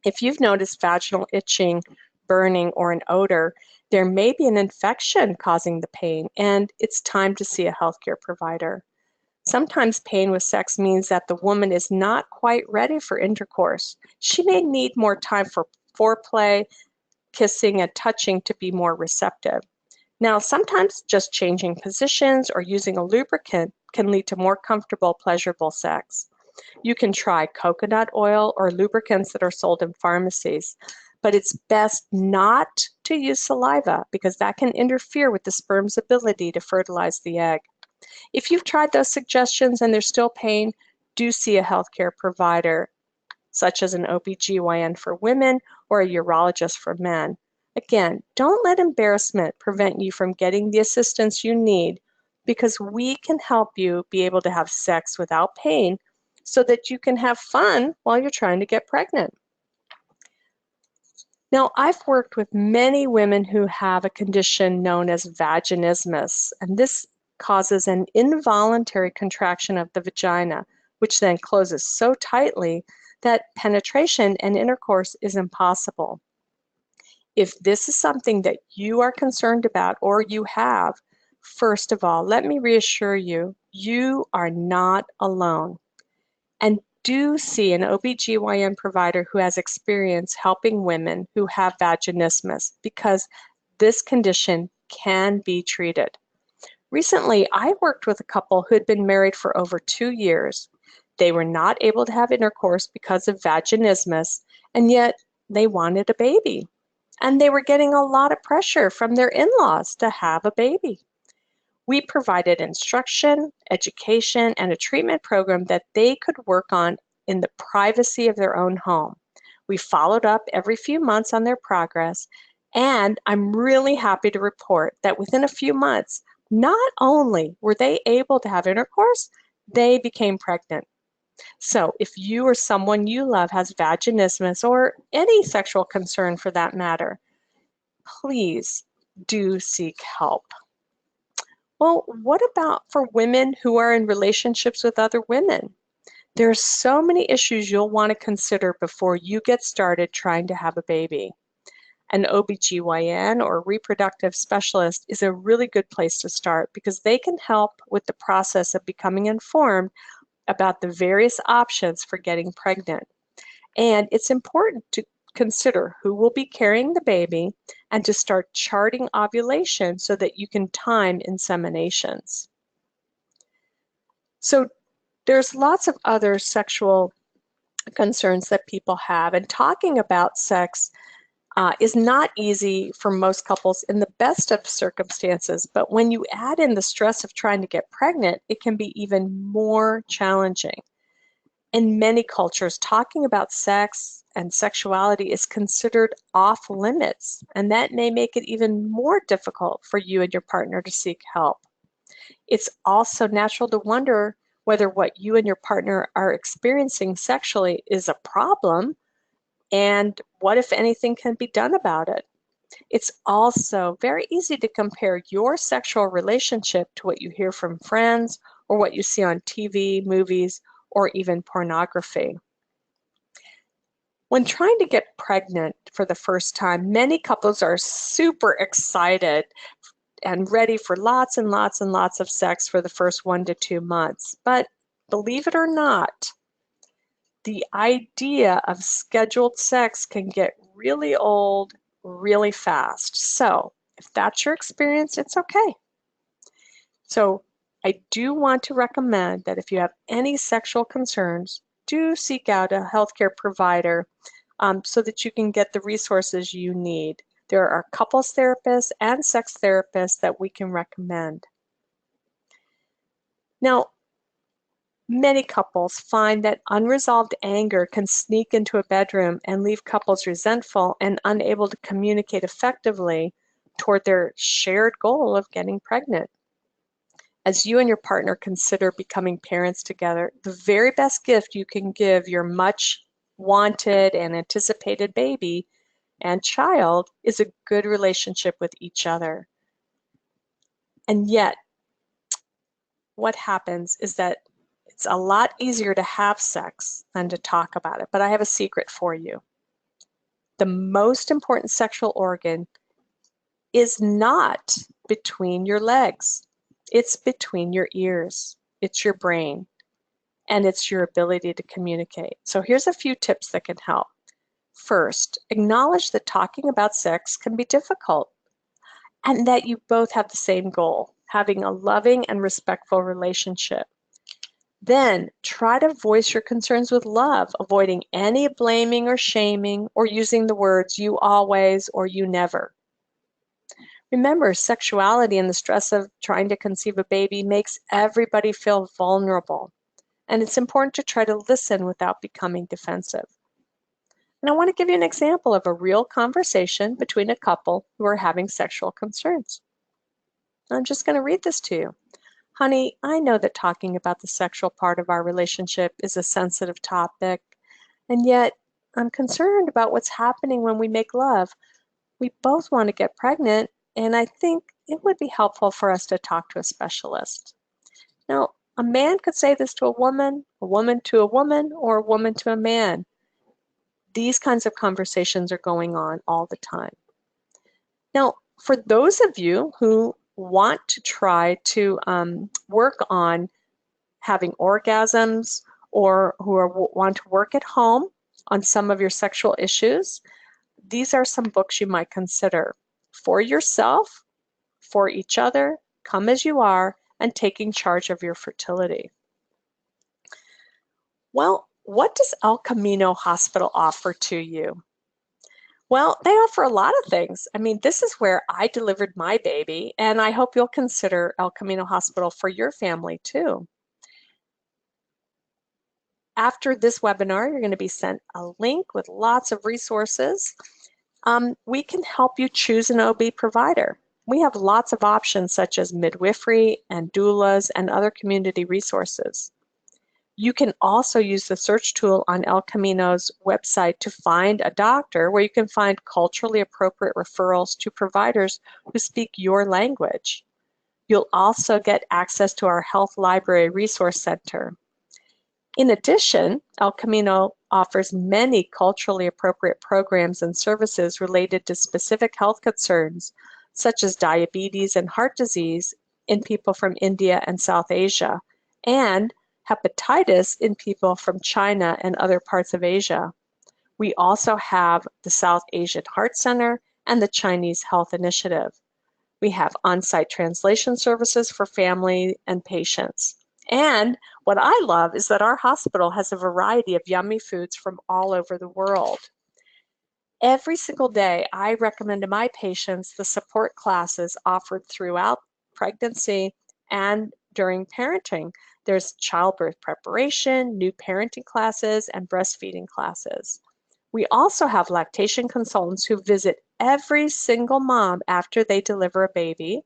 If you've noticed vaginal itching, burning, or an odor, there may be an infection causing the pain, and it's time to see a healthcare provider. Sometimes pain with sex means that the woman is not quite ready for intercourse. She may need more time for foreplay, kissing, and touching to be more receptive. Now, sometimes just changing positions or using a lubricant can lead to more comfortable, pleasurable sex. You can try coconut oil or lubricants that are sold in pharmacies, but it's best not to use saliva because that can interfere with the sperm's ability to fertilize the egg. If you've tried those suggestions and there's still pain, do see a healthcare provider, such as an OBGYN for women or a urologist for men. Again, don't let embarrassment prevent you from getting the assistance you need because we can help you be able to have sex without pain so that you can have fun while you're trying to get pregnant. Now, I've worked with many women who have a condition known as vaginismus, and this causes an involuntary contraction of the vagina, which then closes so tightly that penetration and intercourse is impossible. If this is something that you are concerned about or you have, first of all, let me reassure you, you are not alone. And do see an OBGYN provider who has experience helping women who have vaginismus because this condition can be treated. Recently, I worked with a couple who had been married for over 2 years. They were not able to have intercourse because of vaginismus, and yet they wanted a baby. And they were getting a lot of pressure from their in-laws to have a baby. We provided instruction, education, and a treatment program that they could work on in the privacy of their own home. We followed up every few months on their progress, and I'm really happy to report that within a few months, not only were they able to have intercourse, they became pregnant. So if you or someone you love has vaginismus or any sexual concern for that matter, please do seek help. Well, what about for women who are in relationships with other women? There are so many issues you'll want to consider before you get started trying to have a baby. An OBGYN or reproductive specialist is a really good place to start because they can help with the process of becoming informed about the various options for getting pregnant. And it's important to consider who will be carrying the baby and to start charting ovulation so that you can time inseminations. So there's lots of other sexual concerns that people have, and talking about sex is not easy for most couples in the best of circumstances, but when you add in the stress of trying to get pregnant, it can be even more challenging. In many cultures, talking about sex and sexuality is considered off limits, and that may make it even more difficult for you and your partner to seek help. It's also natural to wonder whether what you and your partner are experiencing sexually is a problem and what, if anything, can be done about it. It's also very easy to compare your sexual relationship to what you hear from friends or what you see on TV, movies, or even pornography. When trying to get pregnant for the first time, many couples are super excited and ready for lots and lots and lots of sex for the first 1 to 2 months. But believe it or not, the idea of scheduled sex can get really old really fast. So if that's your experience, it's okay. So I do want to recommend that if you have any sexual concerns, do seek out a healthcare provider so that you can get the resources you need. There are couples therapists and sex therapists that we can recommend. Now, many couples find that unresolved anger can sneak into a bedroom and leave couples resentful and unable to communicate effectively toward their shared goal of getting pregnant. As you and your partner consider becoming parents together, the very best gift you can give your much wanted and anticipated baby and child is a good relationship with each other. And yet, what happens is that it's a lot easier to have sex than to talk about it. But I have a secret for you. The most important sexual organ is not between your legs. It's between your ears. It's your brain. And it's your ability to communicate. So here's a few tips that can help. First, acknowledge that talking about sex can be difficult and that you both have the same goal, having a loving and respectful relationship. Then try to voice your concerns with love, avoiding any blaming or shaming or using the words you always or you never. Remember, sexuality and the stress of trying to conceive a baby makes everybody feel vulnerable, and it's important to try to listen without becoming defensive. And I want to give you an example of a real conversation between a couple who are having sexual concerns. I'm just going to read this to you. Honey, I know that talking about the sexual part of our relationship is a sensitive topic, and yet I'm concerned about what's happening when we make love. We both want to get pregnant, and I think it would be helpful for us to talk to a specialist. Now, a man could say this to a woman to a woman, or a woman to a man. These kinds of conversations are going on all the time. Now, for those of you who want to try to work on having orgasms or want to work at home on some of your sexual issues, these are some books you might consider. For yourself, for each other, Come as You Are, and Taking Charge of Your Fertility. Well, what does El Camino Hospital offer to you? Well, they offer a lot of things. I mean, this is where I delivered my baby, and I hope you'll consider El Camino Hospital for your family too. After this webinar, you're going to be sent a link with lots of resources. We can help you choose an OB provider. We have lots of options such as midwifery and doulas and other community resources. You can also use the search tool on El Camino's website to find a doctor where you can find culturally appropriate referrals to providers who speak your language. You'll also get access to our Health Library Resource Center. In addition, El Camino offers many culturally appropriate programs and services related to specific health concerns, such as diabetes and heart disease in people from India and South Asia, and hepatitis in people from China and other parts of Asia. We also have the South Asian Heart Center and the Chinese Health Initiative. We have on-site translation services for family and patients. And what I love is that our hospital has a variety of yummy foods from all over the world. Every single day, I recommend to my patients the support classes offered throughout pregnancy and during parenting. There's childbirth preparation, new parenting classes, and breastfeeding classes. We also have lactation consultants who visit every single mom after they deliver a baby,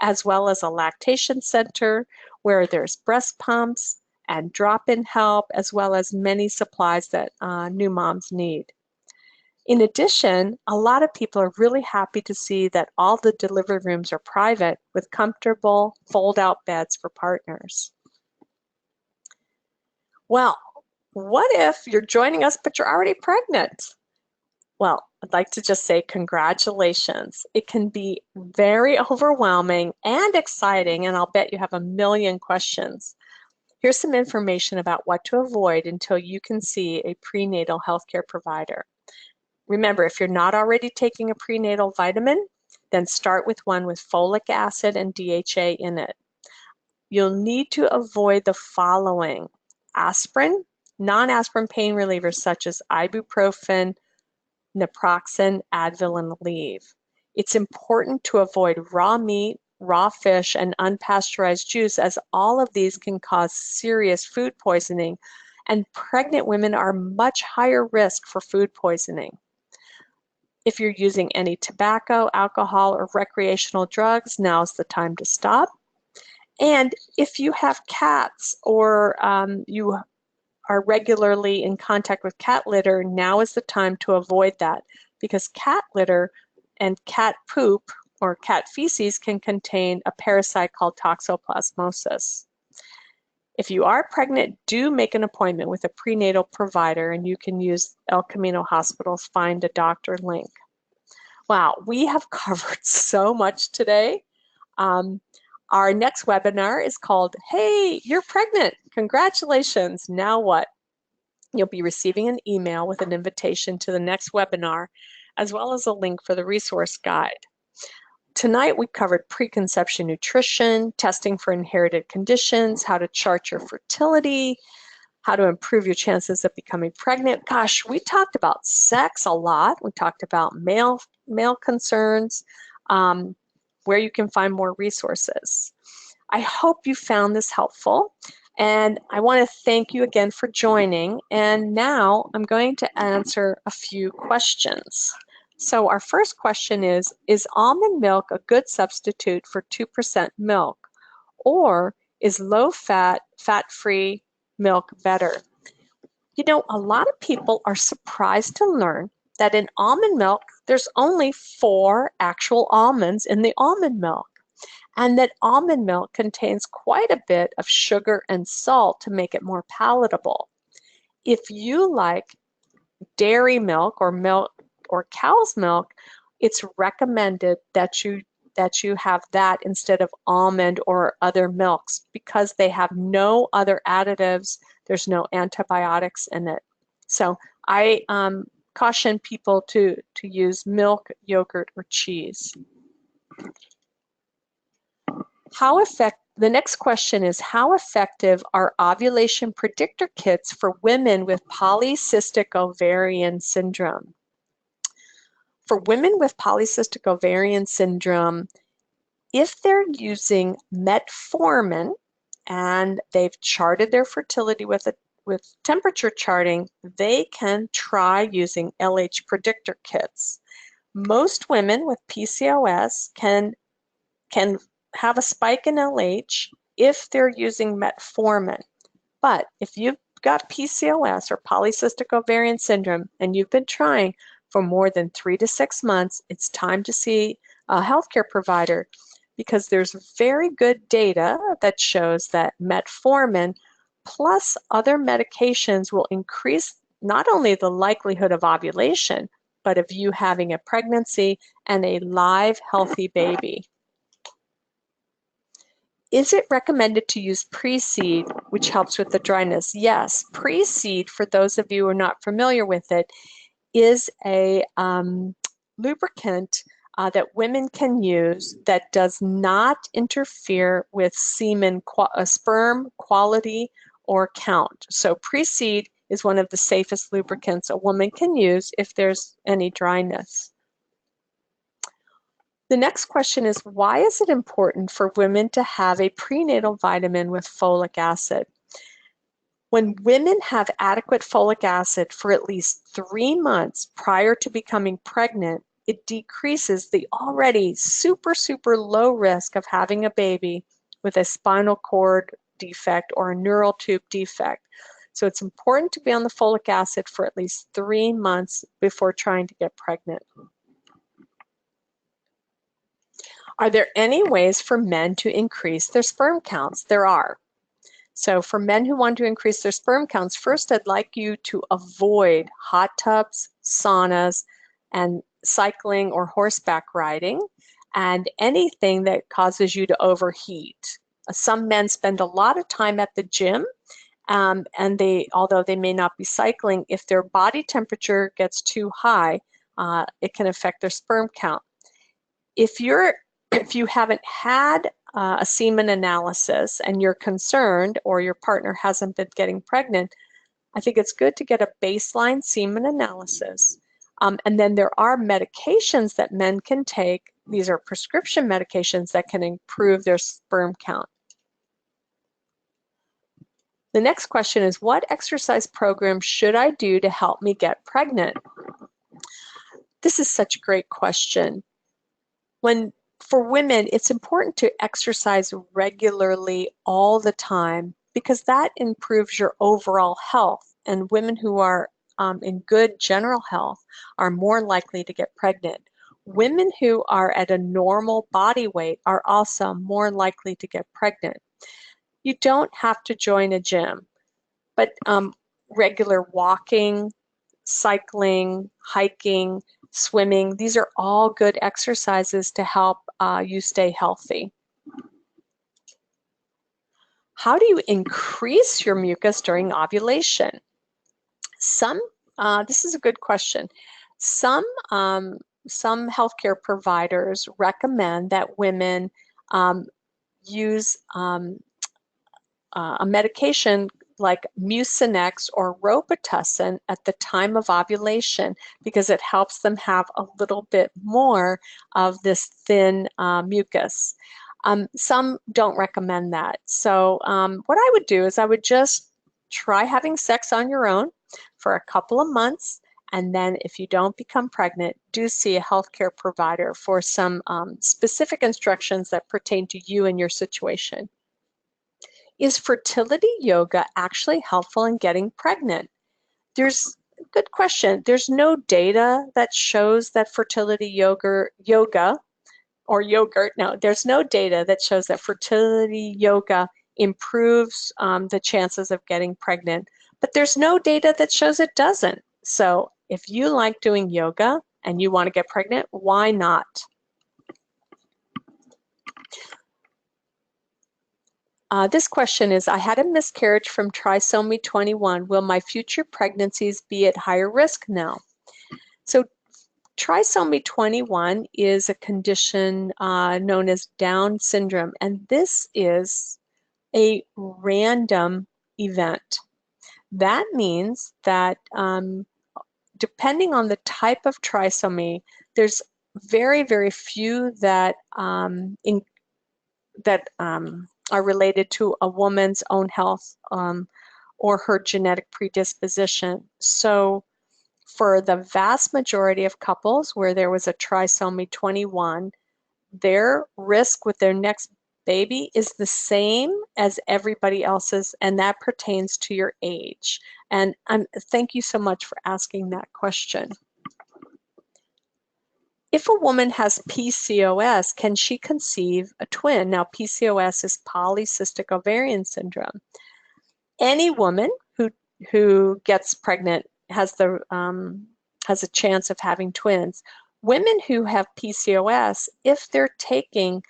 as well as a lactation center where there's breast pumps and drop-in help, as well as many supplies that new moms need. In addition, a lot of people are really happy to see that all the delivery rooms are private with comfortable fold-out beds for partners. Well, What if you're joining us, but you're already pregnant? Well, I'd like to just say congratulations. It can be very overwhelming and exciting, and I'll bet you have a million questions. Here's some information about what to avoid until you can see a prenatal healthcare provider. Remember, if you're not already taking a prenatal vitamin, then start with one with folic acid and DHA in it. You'll need to avoid the following: aspirin, non-aspirin pain relievers such as ibuprofen, naproxen, Advil, and Aleve. It's important to avoid raw meat, raw fish, and unpasteurized juice, as all of these can cause serious food poisoning, and pregnant women are much higher risk for food poisoning. If you're using any tobacco, alcohol, or recreational drugs, now's the time to stop. And if you have cats or you are regularly in contact with cat litter, now is the time to avoid that, because cat litter and cat poop or cat feces can contain a parasite called toxoplasmosis. If you are pregnant, do make an appointment with a prenatal provider, and you can use El Camino Hospital's Find a Doctor link. Wow, we have covered so much today. Our next webinar is called, Hey, You're Pregnant. Congratulations. Now what? You'll be receiving an email with an invitation to the next webinar, as well as a link for the resource guide. Tonight, we covered preconception nutrition, testing for inherited conditions, how to chart your fertility, how to improve your chances of becoming pregnant. Gosh, we talked about sex a lot. We talked about male concerns, where you can find more resources. I hope you found this helpful, and I want to thank you again for joining. And now I'm going to answer a few questions. So our first question is almond milk a good substitute for 2% milk, or is low-fat, fat-free milk better? You know, a lot of people are surprised to learn that in almond milk, there's only 4 actual almonds in the almond milk, and that almond milk contains quite a bit of sugar and salt to make it more palatable. If you like dairy milk or cow's milk, it's recommended that you have that instead of almond or other milks, because they have no other additives. There's no antibiotics in it. So I caution people to use milk, yogurt, or cheese. The next question is, how effective are ovulation predictor kits for women with polycystic ovarian syndrome? For women with polycystic ovarian syndrome, if they're using metformin and they've charted their fertility with temperature charting, they can try using LH predictor kits. Most women with PCOS can have a spike in LH if they're using metformin. But if you've got PCOS or polycystic ovarian syndrome and you've been trying for more than 3 to 6 months, it's time to see a healthcare provider, because there's very good data that shows that metformin plus other medications will increase not only the likelihood of ovulation, but of you having a pregnancy and a live, healthy baby. Is it recommended to use preseed, which helps with the dryness? Yes, preseed, for those of you who are not familiar with it, is a lubricant that women can use that does not interfere with sperm quality or count. So preseed is one of the safest lubricants a woman can use if there's any dryness. The next question is, why is it important for women to have a prenatal vitamin with folic acid? When women have adequate folic acid for at least 3 months prior to becoming pregnant, it decreases the already super low risk of having a baby with a spinal cord defect or a neural tube defect. So it's important to be on the folic acid for at least 3 months before trying to get pregnant. Are there any ways for men to increase their sperm counts? There are. So for men who want to increase their sperm counts, first I'd like you to avoid hot tubs, saunas, and cycling or horseback riding, and anything that causes you to overheat. Some men spend a lot of time at the gym, and although they may not be cycling, if their body temperature gets too high, it can affect their sperm count. If you haven't had a semen analysis and you're concerned, or your partner hasn't been getting pregnant, I think it's good to get a baseline semen analysis. And then there are medications that men can take. These are prescription medications that can improve their sperm count. The next question is, what exercise program should I do to help me get pregnant? This is such a great question. For women, it's important to exercise regularly all the time because that improves your overall health. And women who are in good general health are more likely to get pregnant. Women who are at a normal body weight are also more likely to get pregnant. You don't have to join a gym, but regular walking, cycling, hiking, swimming, these are all good exercises to help you stay healthy. How do you increase your mucus during ovulation? This is a good question. Some healthcare providers recommend that women use a medication like Mucinex or Robitussin at the time of ovulation because it helps them have a little bit more of this thin mucus. Some don't recommend that. So what I would do is I would just try having sex on your own for a couple of months, and then if you don't become pregnant, do see a healthcare provider for some specific instructions that pertain to you and your situation. Is fertility yoga actually helpful in getting pregnant? There's a good question. There's no data that shows that fertility yoga or yogurt. No, there's no data that shows that fertility yoga improves the chances of getting pregnant, but there's no data that shows it doesn't. So if you like doing yoga and you want to get pregnant, why not? This question is, I had a miscarriage from trisomy 21. Will my future pregnancies be at higher risk now? So trisomy 21 is a condition known as Down syndrome, and this is a random event. That means that depending on the type of trisomy, there's very, very few that are related to a woman's own health or her genetic predisposition. So for the vast majority of couples where there was a trisomy 21, their risk with their next baby is the same as everybody else's, and that pertains to your age. And thank you so much for asking that question. If a woman has PCOS, can she conceive a twin? Now, PCOS is polycystic ovarian syndrome. Any woman who gets pregnant has a chance of having twins. Women who have PCOS, if they're taking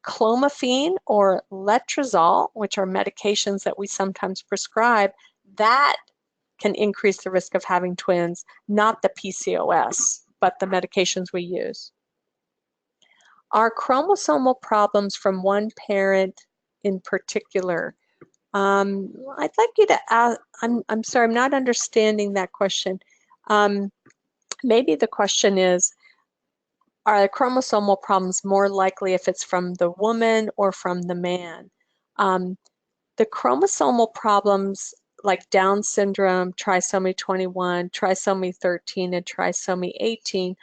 clomiphene or letrozole, which are medications that we sometimes prescribe, that can increase the risk of having twins, not the PCOS, but the medications we use. Are chromosomal problems from one parent in particular? I'd like you to ask, I'm sorry, I'm not understanding that question. Maybe the question is, are the chromosomal problems more likely if it's from the woman or from the man? The chromosomal problems like Down syndrome, trisomy 21, trisomy 13, and trisomy 18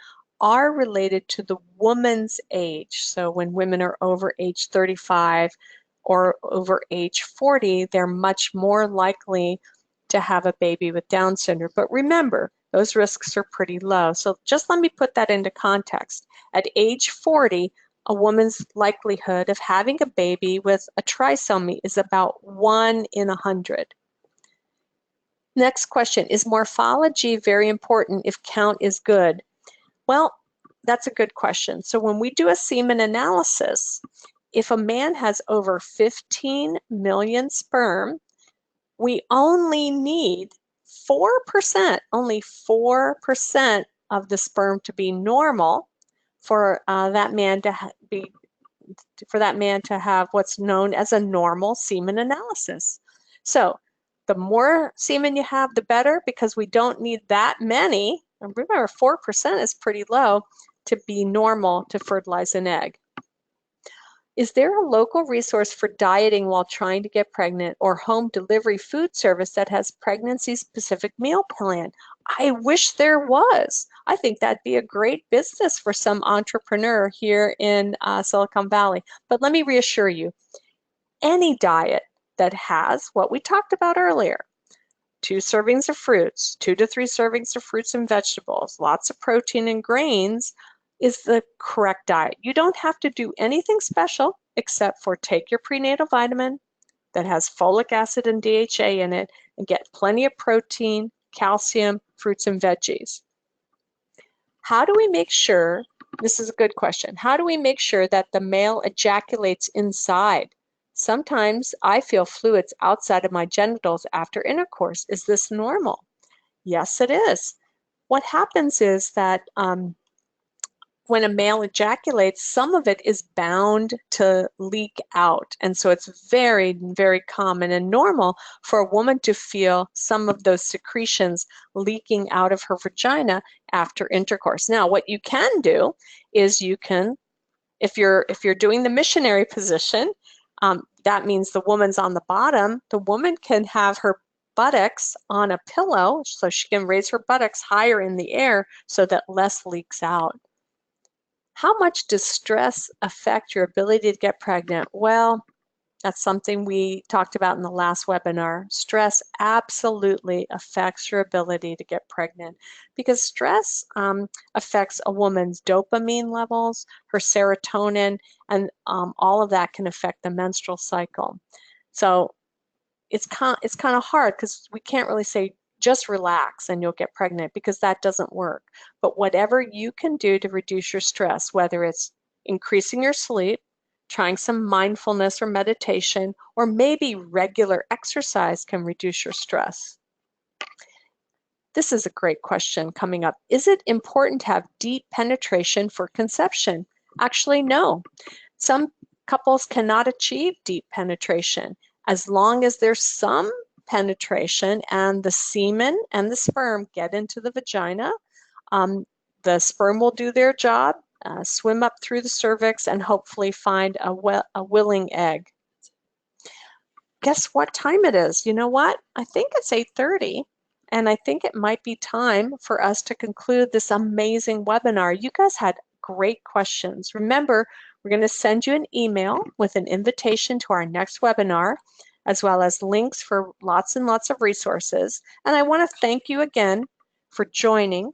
are related to the woman's age. So when women are over age 35 or over age 40, they're much more likely to have a baby with Down syndrome. But remember, those risks are pretty low. So just let me put that into context. At age 40, a woman's likelihood of having a baby with a trisomy is about 1 in 100. Next question, is morphology very important if count is good? Well, that's a good question. So when we do a semen analysis, if a man has over 15 million sperm, we only need 4%, only 4% of the sperm to be normal for that man to have what's known as a normal semen analysis. So the more semen you have, the better, because we don't need that many. And remember, 4% is pretty low to be normal to fertilize an egg. Is there a local resource for dieting while trying to get pregnant, or home delivery food service that has pregnancy-specific meal plan? I wish there was. I think that'd be a great business for some entrepreneur here in Silicon Valley. But let me reassure you, any diet that has what we talked about earlier, 2 servings of fruits, 2 to 3 servings of fruits and vegetables, lots of protein and grains, is the correct diet. You don't have to do anything special except for take your prenatal vitamin that has folic acid and DHA in it and get plenty of protein, calcium, fruits and veggies. How do we make sure, this is a good question, how do we make sure that the male ejaculates inside? Sometimes I feel fluids outside of my genitals after intercourse. Is this normal? Yes, it is. What happens is that when a male ejaculates, some of it is bound to leak out. And so it's very, very common and normal for a woman to feel some of those secretions leaking out of her vagina after intercourse. Now, what you can do is you can, if you're doing the missionary position, that means the woman's on the bottom, the woman can have her buttocks on a pillow so she can raise her buttocks higher in the air so that less leaks out. How much does stress affect your ability to get pregnant? Well, that's something we talked about in the last webinar. Stress absolutely affects your ability to get pregnant because stress affects a woman's dopamine levels, her serotonin, and all of that can affect the menstrual cycle. So it's kind of hard because we can't really say just relax and you'll get pregnant, because that doesn't work. But whatever you can do to reduce your stress, whether it's increasing your sleep, trying some mindfulness or meditation, or maybe regular exercise can reduce your stress. This is a great question coming up. Is it important to have deep penetration for conception? Actually, no. Some couples cannot achieve deep penetration. As long as there's some penetration and the semen and the sperm get into the vagina, the sperm will do their job, swim up through the cervix, and hopefully find a willing egg. Guess what time it is? You know what? I think it's 8:30, and I think it might be time for us to conclude this amazing webinar. You guys had great questions. Remember, we're going to send you an email with an invitation to our next webinar, as well as links for lots and lots of resources. And I want to thank you again for joining.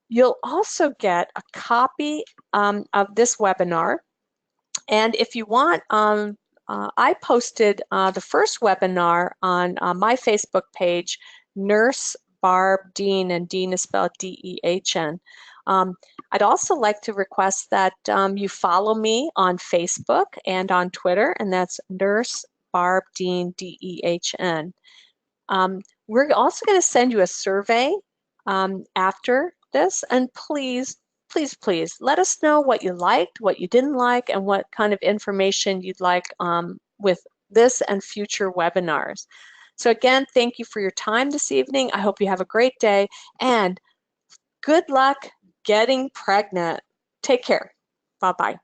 You'll also get a copy of this webinar. And if you want, I posted the first webinar on my Facebook page, Nurse Barb Dean, and Dean is spelled D-E-H-N. I'd also like to request that you follow me on Facebook and on Twitter, and that's Nurse Barb Dean, D-E-H-N. We're also going to send you a survey after this, and please, please, please let us know what you liked, what you didn't like, and what kind of information you'd like with this and future webinars. So again, thank you for your time this evening. I hope you have a great day, and good luck getting pregnant. Take care. Bye-bye.